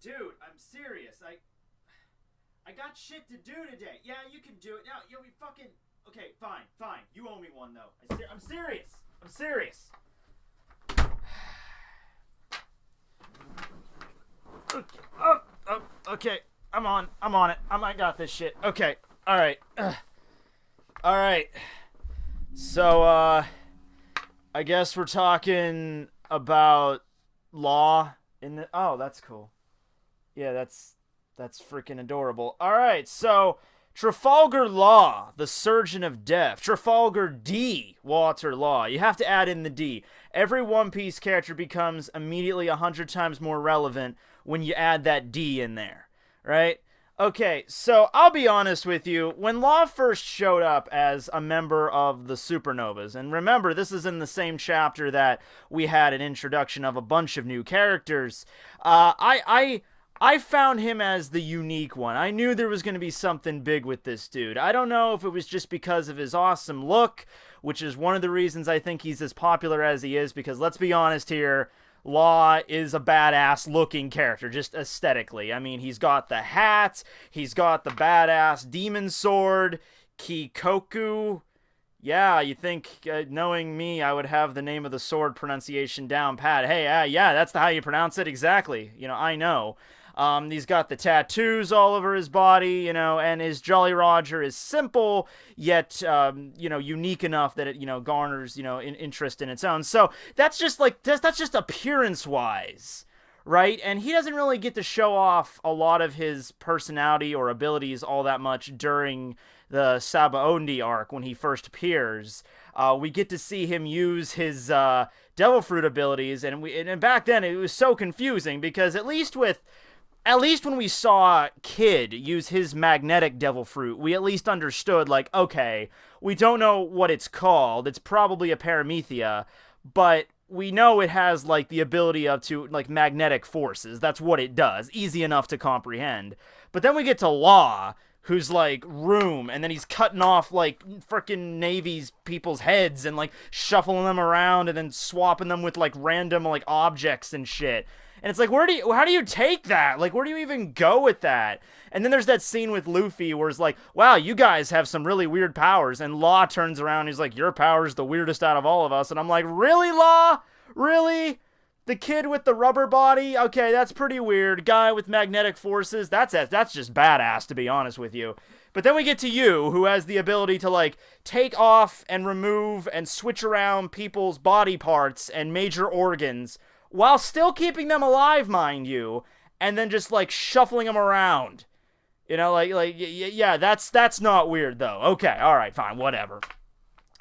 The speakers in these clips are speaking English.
Dude, I'm serious. I got shit to do today. Yeah, you can do it. Now, you'll be fucking... Okay, fine. You owe me one, though. I'm serious. Okay. I'm on it. I got this shit. Okay. All right. So, I guess we're talking about Law in the... Oh, that's cool. Yeah, that's freaking adorable. All right, so Trafalgar Law, the Surgeon of Death. Trafalgar D, Walter Law. You have to add in the D. Every One Piece character becomes immediately 100 times more relevant when you add that D in there, right? Okay, so I'll be honest with you. When Law first showed up as a member of the Supernovas, and remember, this is in the same chapter that we had an introduction of a bunch of new characters, I found him as the unique one. I knew there was going to be something big with this dude. I don't know if it was just because of his awesome look, which is one of the reasons I think he's as popular as he is, because let's be honest here, Law is a badass looking character, just aesthetically. I mean, he's got the hat, he's got the badass demon sword, Kikoku. Yeah, you think, knowing me, I would have the name of the sword pronunciation down pat. Hey, yeah, that's how you pronounce it, exactly. I know. He's got the tattoos all over his body, and his Jolly Roger is simple, yet, unique enough that it, garners, interest in its own. So that's just that's just appearance-wise, right? And he doesn't really get to show off a lot of his personality or abilities all that much during the Sabaody arc when he first appears. We get to see him use his Devil Fruit abilities, and back then it was so confusing because at least when we saw Kid use his magnetic Devil Fruit, we at least understood, okay, we don't know what it's called. It's probably a Paramethea, but we know it has, the ability to magnetic forces. That's what it does. Easy enough to comprehend. But then we get to Law, who's, Room, and then he's cutting off, frickin' Navy's people's heads and, shuffling them around and then swapping them with, random, objects and shit. And it's how do you take that? Where do you even go with that? And then there's that scene with Luffy where it's wow, you guys have some really weird powers. And Law turns around and he's like, your power's the weirdest out of all of us. And I'm like, really, Law? Really? The kid with the rubber body? Okay, that's pretty weird. Guy with magnetic forces? That's just badass, to be honest with you. But then we get to you, who has the ability to, take off and remove and switch around people's body parts and major organs, while still keeping them alive, mind you, and then just, shuffling them around. Yeah, that's not weird, though. Okay, alright, fine, whatever.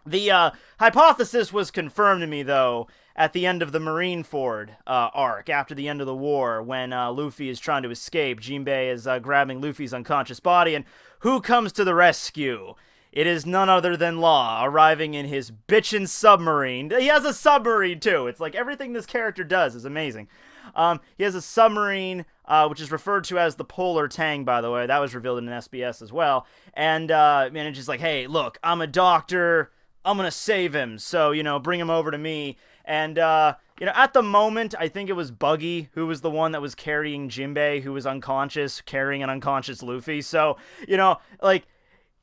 The hypothesis was confirmed to me, though, at the end of the Marineford arc, after the end of the war, when Luffy is trying to escape. Jinbei is grabbing Luffy's unconscious body, and who comes to the rescue? It is none other than Law, arriving in his bitchin' submarine. He has a submarine, too. It's everything this character does is amazing. He has a submarine, which is referred to as the Polar Tang, by the way. That was revealed in an SBS as well. And it's just hey, look, I'm a doctor. I'm gonna save him. So, bring him over to me. And, at the moment, I think it was Buggy who was the one that was carrying Jinbei, who was unconscious, carrying an unconscious Luffy. So,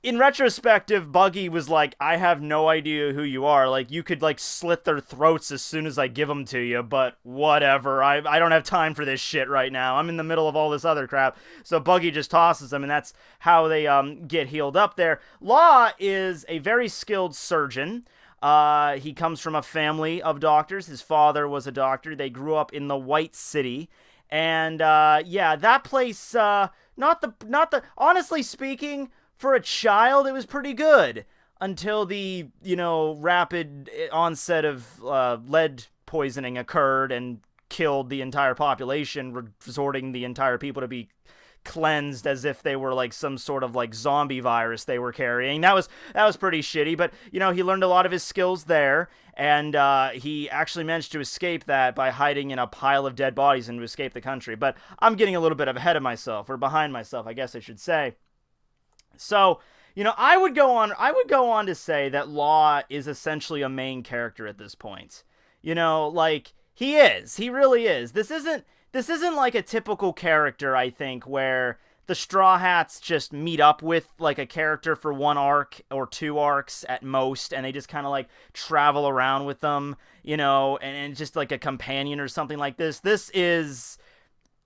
in retrospective, Buggy was I have no idea who you are. You could, slit their throats as soon as I give them to you, but whatever. I don't have time for this shit right now. I'm in the middle of all this other crap. So Buggy just tosses them, and that's how they get healed up there. Law is a very skilled surgeon. He comes from a family of doctors. His father was a doctor. They grew up in the White City. And, that place, honestly speaking, for a child, it was pretty good until the, rapid onset of lead poisoning occurred and killed the entire population, resorting the entire people to be cleansed as if they were some sort of zombie virus they were carrying. That was pretty shitty, but he learned a lot of his skills there, and he actually managed to escape that by hiding in a pile of dead bodies and to escape the country. But I'm getting a little bit ahead of myself, or behind myself, I guess I should say. So, I would go on to say that Law is essentially a main character at this point. He is. He really is. This this isn't like a typical character, I think, where the Straw Hats just meet up with like a character for one arc or two arcs at most, and they just kind of like travel around with them, and just like a companion or something like this. This is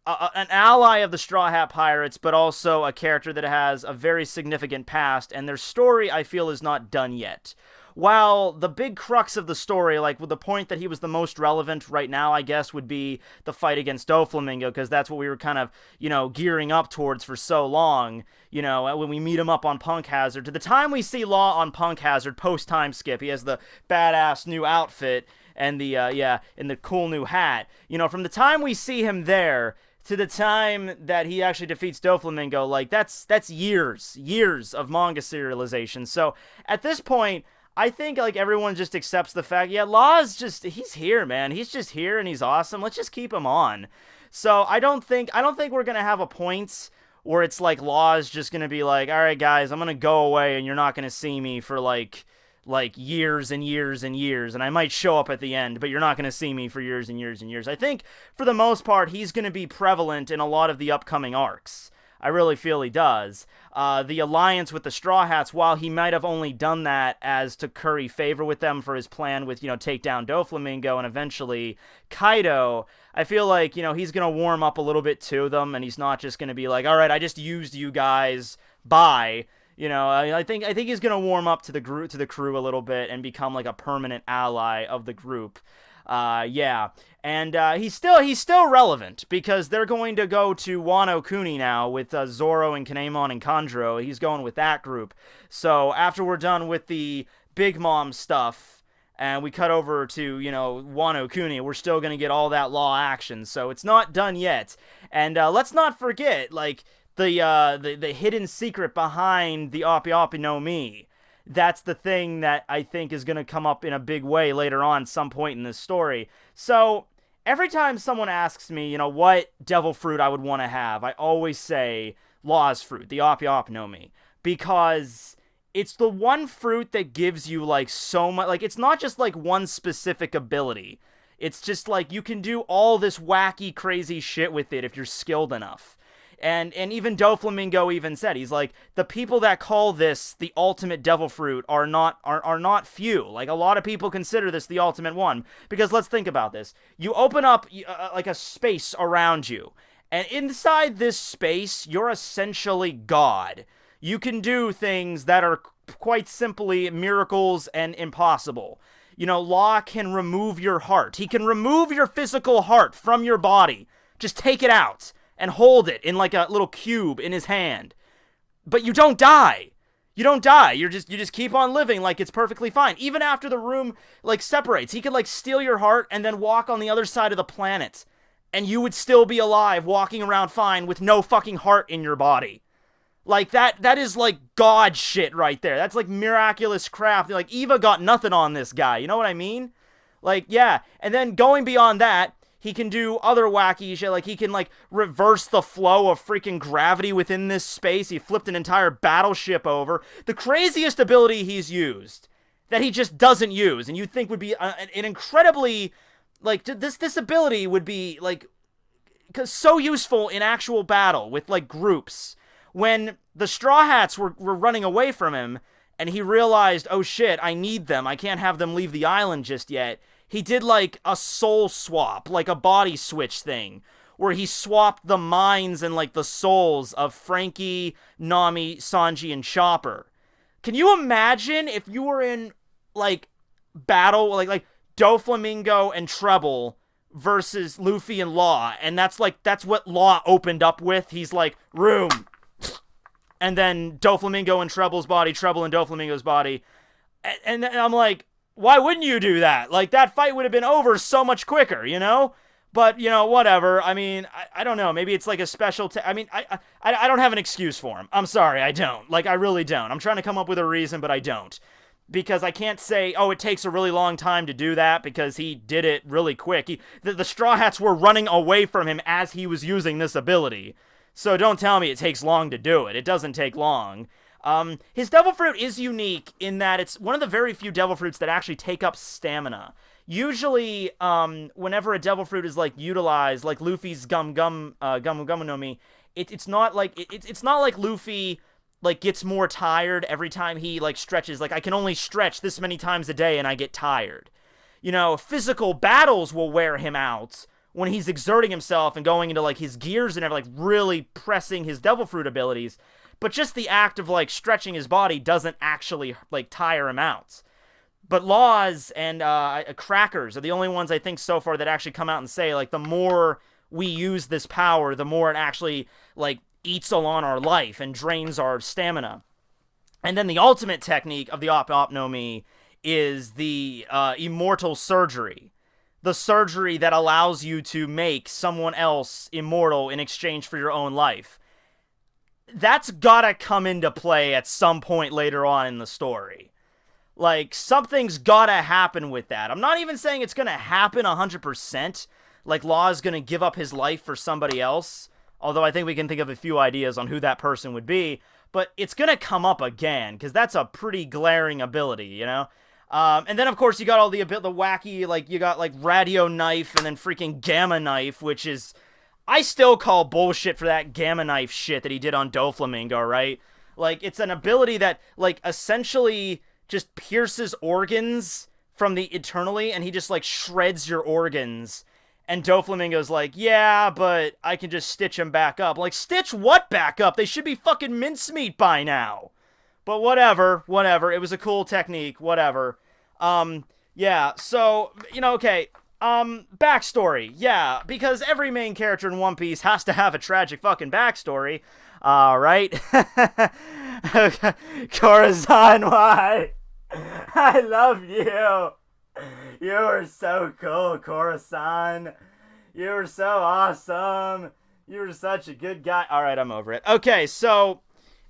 an ally of the Straw Hat Pirates, but also a character that has a very significant past, and their story, I feel, is not done yet. While the big crux of the story, like with the point that he was the most relevant right now, I guess, would be the fight against Doflamingo, because that's what we were kind of, gearing up towards for so long, when we meet him up on Punk Hazard. To the time we see Law on Punk Hazard, post-time skip, he has the badass new outfit and the cool new hat. From the time we see him there to the time that he actually defeats Doflamingo, like, that's years of manga serialization. So, at this point, I think, like, everyone just accepts the fact, Law's just, he's here, man. He's just here, and he's awesome. Let's just keep him on. So, I don't think we're gonna have a point where it's like Law's just gonna be like, alright, guys, I'm gonna go away, and you're not gonna see me for, like years and years and years, and I might show up at the end, but you're not gonna see me for years and years and years. I think, for the most part, he's gonna be prevalent in a lot of the upcoming arcs. I really feel he does. The alliance with the Straw Hats, while he might have only done that as to curry favor with them for his plan with, take down Doflamingo and eventually Kaido, I feel like, he's going to warm up a little bit to them, and he's not just going to be like, alright, I just used you guys, bye. I think he's going to warm up to the crew a little bit and become like a permanent ally of the group. And he's still relevant, because they're going to go to Wano Kuni now with Zoro and Kinemon and Kanjuro. He's going with that group. So after we're done with the Big Mom stuff, and we cut over to, Wano Kuni, we're still going to get all that Law action. So it's not done yet. And let's not forget, like, the hidden secret behind the Ope Ope no Mi. That's the thing that I think is going to come up in a big way later on some point in this story. So, every time someone asks me, what devil fruit I would want to have, I always say Law's fruit, the Ope Ope no Mi. Because it's the one fruit that gives you, like, so much, like, it's not just, like, one specific ability. It's just, like, you can do all this wacky, crazy shit with it if you're skilled enough. And even Doflamingo even said, he's like, the people that call this the ultimate devil fruit are not few. Like, a lot of people consider this the ultimate one. Because let's think about this. You open up, like, a space around you. And inside this space, you're essentially God. You can do things that are quite simply miracles and impossible. Law can remove your heart. He can remove your physical heart from your body. Just take it out and hold it in like a little cube in his hand. But you don't die. You don't die. You just keep on living like it's perfectly fine. Even after the room, like, separates. He could, like, steal your heart and then walk on the other side of the planet. And you would still be alive, walking around fine with no fucking heart in your body. Like, that is, like, God shit right there. That's, like, miraculous crap. Like, Eva got nothing on this guy. You know what I mean? Like, yeah. And then going beyond that, he can do other wacky shit, like he can, like, reverse the flow of freaking gravity within this space. He flipped an entire battleship over. The craziest ability he's used, that he just doesn't use, and you'd think would be an incredibly, like, this ability would be, like, so useful in actual battle with, like, groups. When the Straw Hats were running away from him, and he realized, oh shit, I need them, I can't have them leave the island just yet, he did, like, a soul swap, like a body switch thing, where he swapped the minds and, like, the souls of Frankie, Nami, Sanji, and Chopper. Can you imagine if you were in, like, battle, like Doflamingo and Treble versus Luffy and Law, and that's what Law opened up with? He's like, room. And then Doflamingo and Treble's body, Treble and Doflamingo's body. And I'm like, why wouldn't you do that? Like, that fight would have been over so much quicker, But, whatever. I mean, I don't know. Maybe it's like a special... I don't have an excuse for him. I'm sorry, I don't. Like, I really don't. I'm trying to come up with a reason, but I don't. Because I can't say, oh, it takes a really long time to do that, because he did it really quick. The Straw Hats were running away from him as he was using this ability. So don't tell me it takes long to do it. It doesn't take long. His devil fruit is unique in that it's one of the very few devil fruits that actually take up stamina. usually, whenever a devil fruit is like utilized, like Luffy's Gum no Mi, it's not like it's not like Luffy like gets more tired every time he like stretches. Like, I can only stretch this many times a day and I get tired. You know, physical battles will wear him out when he's exerting himself and going into like his gears and everything, like really pressing his devil fruit abilities. But just the act of like stretching his body doesn't actually like tire him out. But Laws and Crackers are the only ones I think so far that actually come out and say, like, the more we use this power, the more it actually, like, eats along our life and drains our stamina. And then the ultimate technique of the Ope Ope no Mi is the immortal surgery. The surgery that allows you to make someone else immortal in exchange for your own life. That's gotta come into play at some point later on in the story. Like, something's gotta happen with that. I'm not even saying it's gonna happen 100%. Like, Law's gonna give up his life for somebody else. Although I think we can think of a few ideas on who that person would be. But it's gonna come up again, because that's a pretty glaring ability, you know? And then, of course, you got all the wacky, like, you got, like, radio knife and then freaking gamma knife, which is... I still call bullshit for that gamma knife shit that he did on Doflamingo, right? Like, it's an ability that, like, essentially just pierces organs from the eternally, and he just, like, shreds your organs. And Doflamingo's like, yeah, but I can just stitch them back up. Like, stitch what back up? They should be fucking mincemeat by now. But whatever. It was a cool technique, whatever. Yeah, so, you know, okay. Backstory. Yeah, because every main character in One Piece has to have a tragic fucking backstory. Right? Corazon, why? I love you. You were so cool, Corazon. You were so awesome. You were such a good guy. Alright, I'm over it. Okay, so,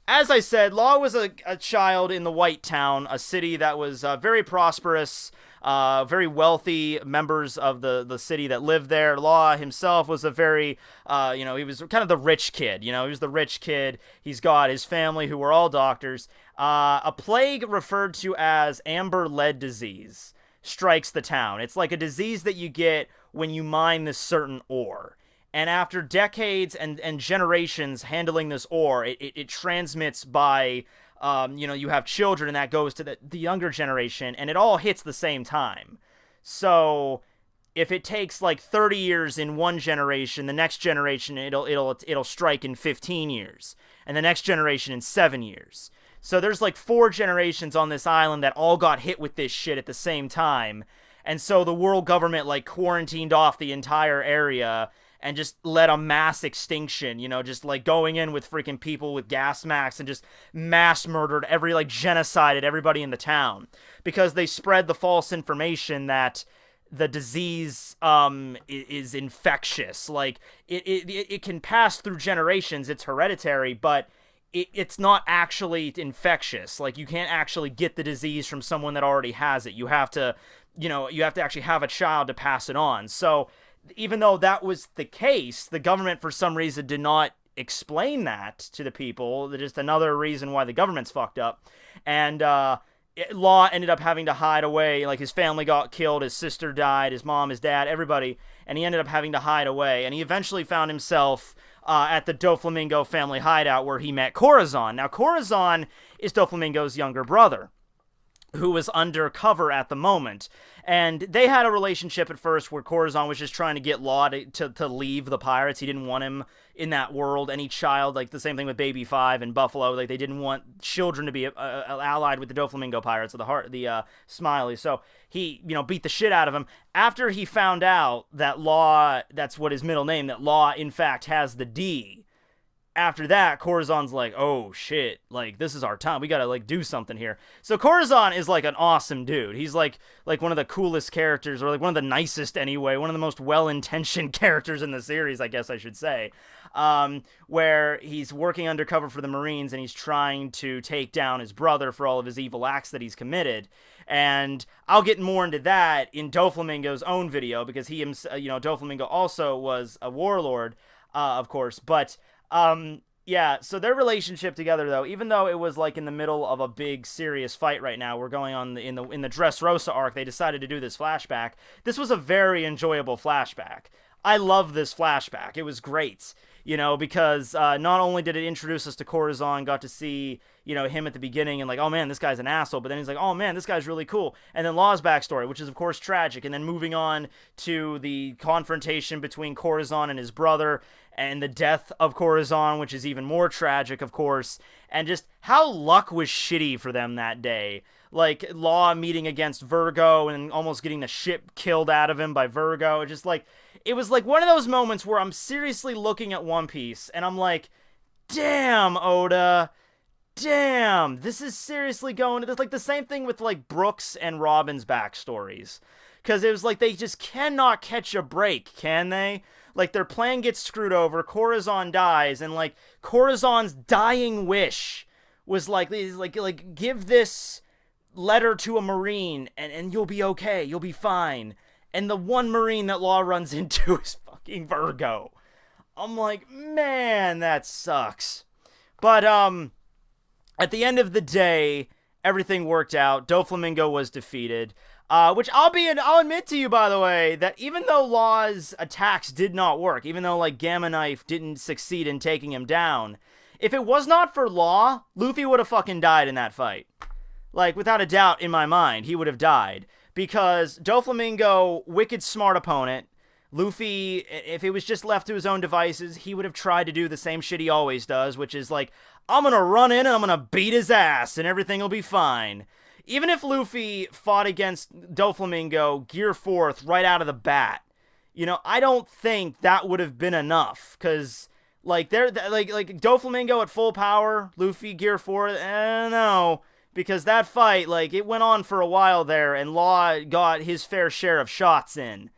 as I said, Law was a child in the White Town, a city that was very prosperous, very wealthy members of the city that lived there. Law himself was a very, he was kind of the rich kid, he was the rich kid. He's got his family who were all doctors. A plague referred to as amber lead disease strikes the town. It's like a disease that you get when you mine this certain ore. And after decades and generations handling this ore, it transmits by, you have children, and that goes to the younger generation, and it all hits the same time. So if it takes like 30 years in one generation, the next generation it'll strike in 15 years, and the next generation in 7 years. So there's like 4 generations on this island that all got hit with this shit at the same time. And so the world government like quarantined off the entire area and just led a mass extinction, just like going in with freaking people with gas masks and just mass murdered genocided everybody in the town, because they spread the false information that the disease is infectious. Like it can pass through generations, it's hereditary, but it's not actually infectious. Like, you can't actually get the disease from someone that already has it. You have to actually have a child to pass it on. So even though that was the case, the government for some reason did not explain that to the people. Just another reason why the government's fucked up. And Law ended up having to hide away. Like, his family got killed, his sister died, his mom, his dad, everybody, and he ended up having to hide away. And he eventually found himself at the Doflamingo family hideout, where he met Corazon. Now, Corazon is Doflamingo's younger brother, who was undercover at the moment. And they had a relationship at first where Corazon was just trying to get Law to leave the pirates. He didn't want him in that world. Any child, like the same thing with Baby Five and Buffalo, like they didn't want children to be allied with the Doflamingo pirates, the Smiley. So he, beat the shit out of him. After he found out that Law, that's what his middle name, that Law in fact has the D. After that, Corazon's like, oh shit, like, this is our time, we gotta, like, do something here. So Corazon is, like, an awesome dude. He's, like one of the coolest characters, or, like, one of the nicest, anyway, one of the most well-intentioned characters in the series, I guess I should say, where he's working undercover for the Marines, and he's trying to take down his brother for all of his evil acts that he's committed. And I'll get more into that in Doflamingo's own video, because he himself, Doflamingo also was a warlord, of course, but Yeah, so their relationship together, though, even though it was like in the middle of a big serious fight right now, we're going on in the Dressrosa arc. They decided to do this flashback. This was a very enjoyable flashback. I love this flashback. It was great, you know, because not only did it introduce us to Corazon, got to see, you know, him at the beginning and like, oh man, this guy's an asshole, but then he's like, oh man, this guy's really cool. And then Law's backstory, which is of course tragic, and then moving on to the confrontation between Corazon and his brother, and the death of Corazon, which is even more tragic, of course, and just how luck was shitty for them that day. Like, Law meeting against Virgo and almost getting the ship killed out of him by Virgo. Just like, it was like one of those moments where I'm seriously looking at One Piece, and I'm like, damn, Oda, damn, this is seriously going to... It's like the same thing with, like, Brooks and Robin's backstories. Because it was like, they just cannot catch a break, can they? Like, their plan gets screwed over, Corazon dies, and, like, Corazon's dying wish was like, give this letter to a Marine, and you'll be okay, you'll be fine. And the one Marine that Law runs into is fucking Virgo. I'm like, man, that sucks. But, at the end of the day, everything worked out. Doflamingo was defeated. Which I'll admit to you, by the way, that even though Law's attacks did not work, even though, like, Gamma Knife didn't succeed in taking him down, if it was not for Law, Luffy would have fucking died in that fight. Like, without a doubt, in my mind, he would have died. Because Doflamingo, wicked smart opponent. Luffy, if it was just left to his own devices, he would have tried to do the same shit he always does, which is like, I'm gonna run in and I'm gonna beat his ass and everything will be fine. Even if Luffy fought against Doflamingo Gear 4th right out of the bat, you know, I don't think that would have been enough, because, like, Doflamingo at full power, Luffy Gear 4, no. Because that fight, like, it went on for a while there, and Law got his fair share of shots in.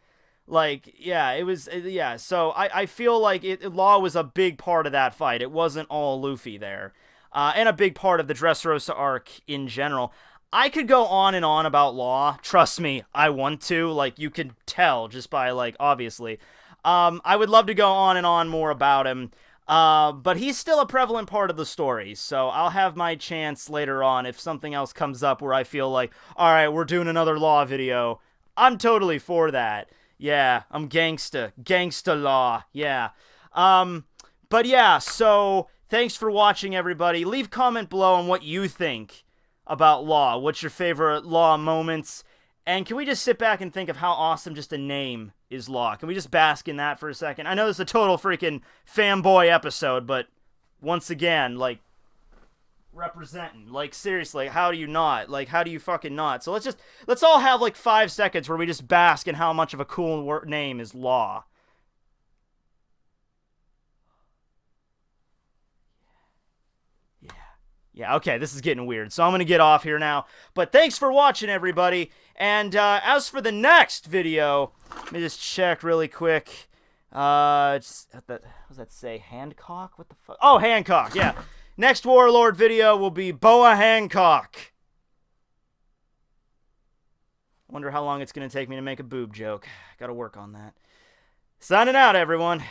Like, yeah, it was, yeah, so I feel like Law was a big part of that fight. It wasn't all Luffy there. And a big part of the Dressrosa arc in general. I could go on and on about Law. Trust me, I want to. Like, you could tell just by, like, obviously. I would love to go on and on more about him. But he's still a prevalent part of the story, so I'll have my chance later on if something else comes up where I feel like, alright, we're doing another Law video. I'm totally for that. Yeah, I'm gangsta Law, yeah. But yeah, so, thanks for watching, everybody. Leave a comment below on what you think about Law. What's your favorite Law moments? And can we just sit back and think of how awesome just a name is Law? Can we just bask in that for a second? I know this is a total freaking fanboy episode, but once again, like, representing. Like, seriously, how do you not? Like, how do you fucking not? So let's all have, like, 5 seconds where we just bask in how much of a cool name is Law. Yeah, okay, this is getting weird, so I'm gonna get off here now. But thanks for watching, everybody. And as for the next video, let me just check really quick. What does that say? Hancock? What the fuck? Oh, Hancock, yeah. Next Warlord video will be Boa Hancock. Wonder how long it's gonna take me to make a boob joke. Gotta work on that. Signing out, everyone.